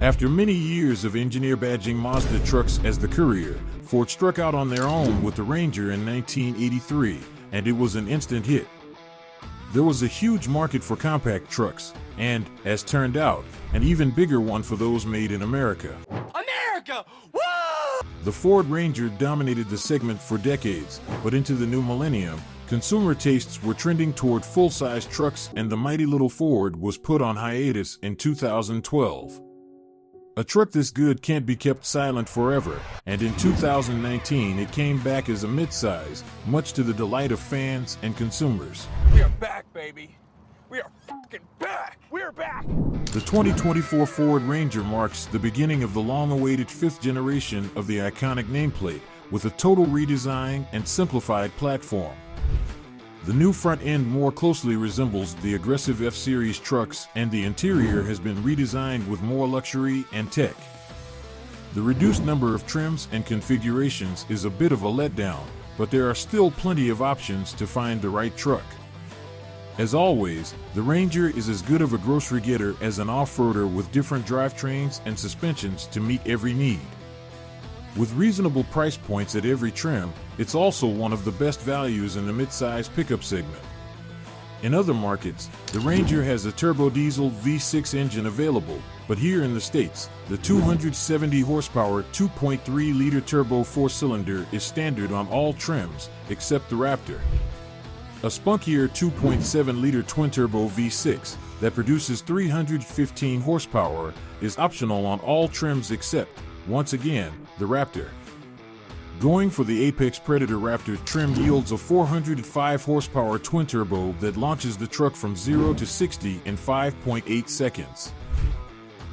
After many years of engineer badging Mazda trucks as the Courier, Ford struck out on their own with the Ranger in 1983, and it was an instant hit. There was a huge market for compact trucks, and, as turned out, an even bigger one for those made in America. America! Woo! The Ford Ranger dominated the segment for decades, but into the new millennium, consumer tastes were trending toward full-size trucks, and the mighty little Ford was put on hiatus in 2012. A truck this good can't be kept silent forever, and in 2019 it came back as a midsize, much to the delight of fans and consumers. We are back, baby. We are fucking back. We're back. The 2024 Ford Ranger marks the beginning of the long-awaited fifth generation of the iconic nameplate, with a total redesign and simplified platform. The new front end more closely resembles the aggressive F-Series trucks, and the interior has been redesigned with more luxury and tech. The reduced number of trims and configurations is a bit of a letdown, but there are still plenty of options to find the right truck. As always, the Ranger is as good of a grocery getter as an off-roader, with different drivetrains and suspensions to meet every need. With reasonable price points at every trim, it's also one of the best values in the mid-size pickup segment. In other markets, the Ranger has a turbo diesel V6 engine available, but here in the States, the 270 horsepower 2.3-liter turbo four-cylinder is standard on all trims, except the Raptor. A spunkier 2.7-liter twin-turbo V6 that produces 315 horsepower is optional on all trims except, once again, the Raptor. Going for the Apex Predator Raptor trim yields a 405 horsepower twin-turbo that launches the truck from 0 to 60 in 5.8 seconds.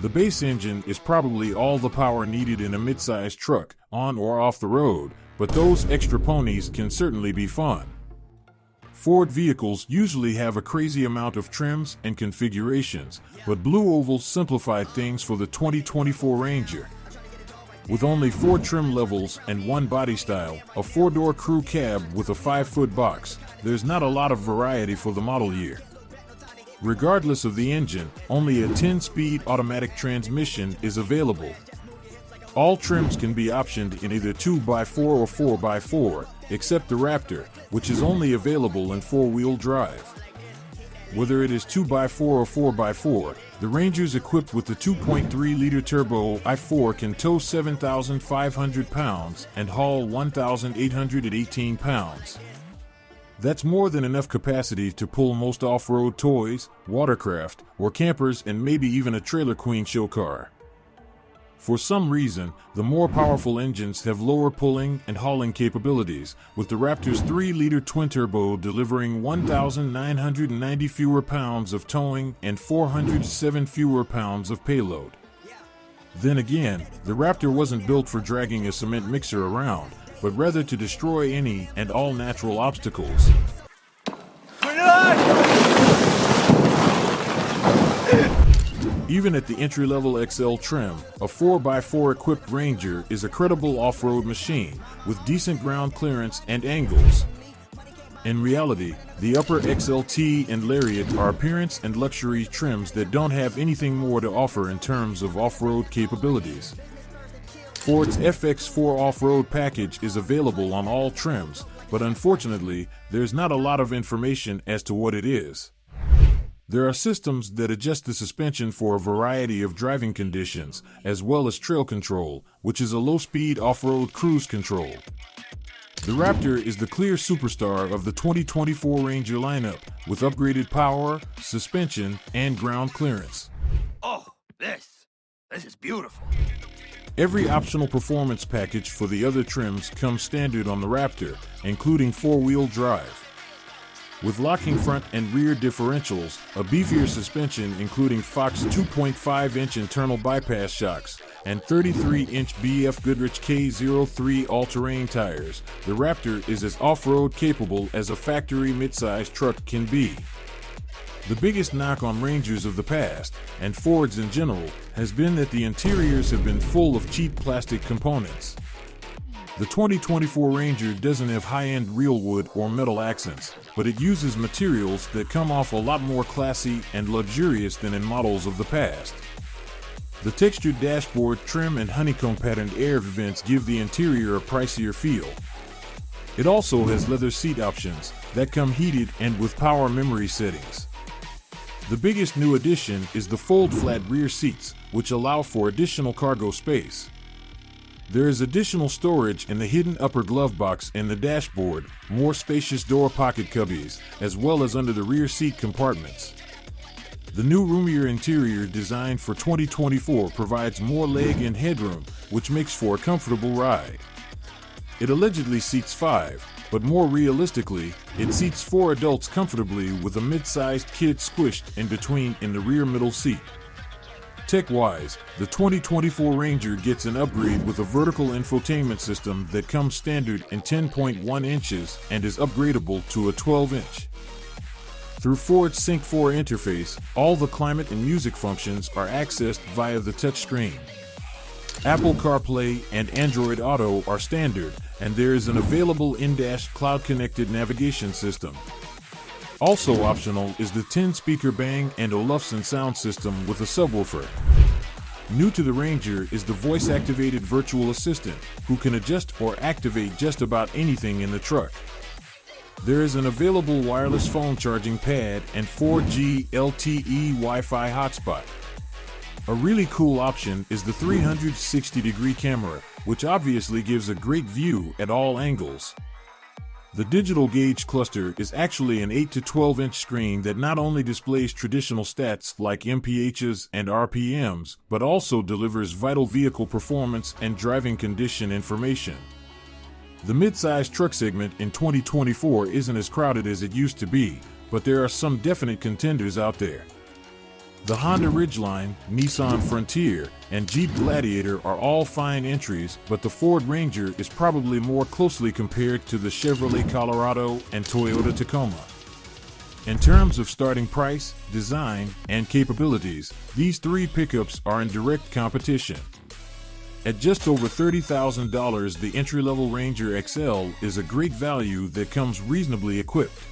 The base engine is probably all the power needed in a mid-size truck, on or off the road, but those extra ponies can certainly be fun. Ford vehicles usually have a crazy amount of trims and configurations, but Blue Oval simplified things for the 2024 Ranger. With only 4 trim levels and 1 body style, a 4-door crew cab with a 5-foot box, there's not a lot of variety for the model year. Regardless of the engine, only a 10-speed automatic transmission is available. All trims can be optioned in either 2x4 or 4x4, except the Raptor, which is only available in 4-wheel drive. Whether it is 2x4 or 4x4, the Ranger's equipped with the 2.3-liter turbo i4 can tow 7,500 pounds and haul 1,818 pounds. That's more than enough capacity to pull most off-road toys, watercraft, or campers, and maybe even a Trailer Queen show car. For some reason, the more powerful engines have lower pulling and hauling capabilities, with the Raptor's 3-liter twin-turbo delivering 1,990 fewer pounds of towing and 407 fewer pounds of payload. Then again, the Raptor wasn't built for dragging a cement mixer around, but rather to destroy any and all natural obstacles. Even at the entry-level XL trim, a 4x4 equipped Ranger is a credible off-road machine, with decent ground clearance and angles. In reality, the upper XLT and Lariat are appearance and luxury trims that don't have anything more to offer in terms of off-road capabilities. Ford's FX4 off-road package is available on all trims, but unfortunately, there's not a lot of information as to what it is. There are systems that adjust the suspension for a variety of driving conditions, as well as trail control, which is a low-speed off-road cruise control. The Raptor is the clear superstar of the 2024 Ranger lineup, with upgraded power, suspension, and ground clearance. Oh, this is beautiful. Every optional performance package for the other trims comes standard on the Raptor, including 4-wheel drive. With locking front and rear differentials, a beefier suspension including Fox 2.5-inch internal bypass shocks, and 33-inch BF Goodrich K03 all-terrain tires, the Raptor is as off-road capable as a factory midsize truck can be. The biggest knock on Rangers of the past, and Fords in general, has been that the interiors have been full of cheap plastic components. The 2024 Ranger doesn't have high-end real wood or metal accents, but it uses materials that come off a lot more classy and luxurious than in models of the past. The textured dashboard trim and honeycomb patterned air vents give the interior a pricier feel. It also has leather seat options that come heated and with power memory settings. The biggest new addition is the fold-flat rear seats, which allow for additional cargo space. There is additional storage in the hidden upper glove box in the dashboard, more spacious door pocket cubbies, as well as under the rear seat compartments. The new roomier interior designed for 2024 provides more leg and headroom, which makes for a comfortable ride. It allegedly seats 5, but more realistically, it seats 4 adults comfortably with a mid-sized kid squished in between in the rear middle seat. Tech-wise, the 2024 Ranger gets an upgrade with a vertical infotainment system that comes standard in 10.1 inches and is upgradable to a 12-inch. Through Ford's Sync 4 interface, all the climate and music functions are accessed via the touchscreen. Apple CarPlay and Android Auto are standard, and there is an available in-dash cloud-connected navigation system. Also optional is the 10-speaker Bang & Olufsen sound system with a subwoofer. New to the Ranger is the voice-activated virtual assistant, who can adjust or activate just about anything in the truck. There is an available wireless phone charging pad and 4G LTE Wi-Fi hotspot. A really cool option is the 360-degree camera, which obviously gives a great view at all angles. The digital gauge cluster is actually an 8 to 12-inch screen that not only displays traditional stats like MPHs and RPMs, but also delivers vital vehicle performance and driving condition information. The mid-size truck segment in 2024 isn't as crowded as it used to be, but there are some definite contenders out there. The Honda Ridgeline, Nissan Frontier, and Jeep Gladiator are all fine entries, but the Ford Ranger is probably more closely compared to the Chevrolet Colorado and Toyota Tacoma. In terms of starting price, design, and capabilities, these 3 pickups are in direct competition. At just over $30,000, the entry-level Ranger XL is a great value that comes reasonably equipped.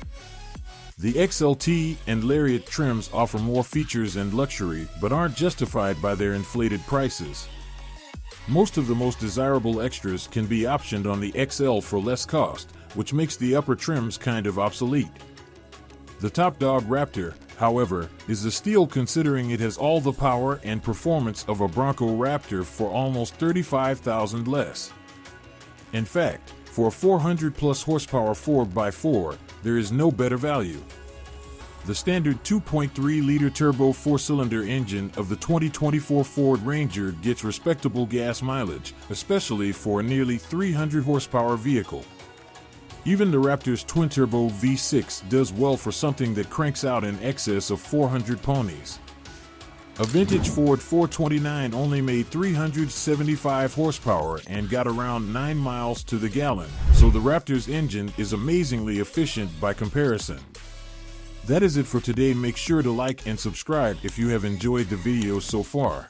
The XLT and Lariat trims offer more features and luxury, but aren't justified by their inflated prices. Most of the most desirable extras can be optioned on the XL for less cost, which makes the upper trims kind of obsolete. The top dog Raptor, however, is a steal considering it has all the power and performance of a Bronco Raptor for almost $35,000 less. In fact, for a 400-plus horsepower 4x4, there is no better value. The standard 2.3-liter turbo 4-cylinder engine of the 2024 Ford Ranger gets respectable gas mileage, especially for a nearly 300-horsepower vehicle. Even the Raptor's twin-turbo V6 does well for something that cranks out in excess of 400 ponies. A vintage Ford 429 only made 375 horsepower and got around 9 miles to the gallon, so the Raptor's engine is amazingly efficient by comparison. That is it for today. Make sure to like and subscribe if you have enjoyed the video so far.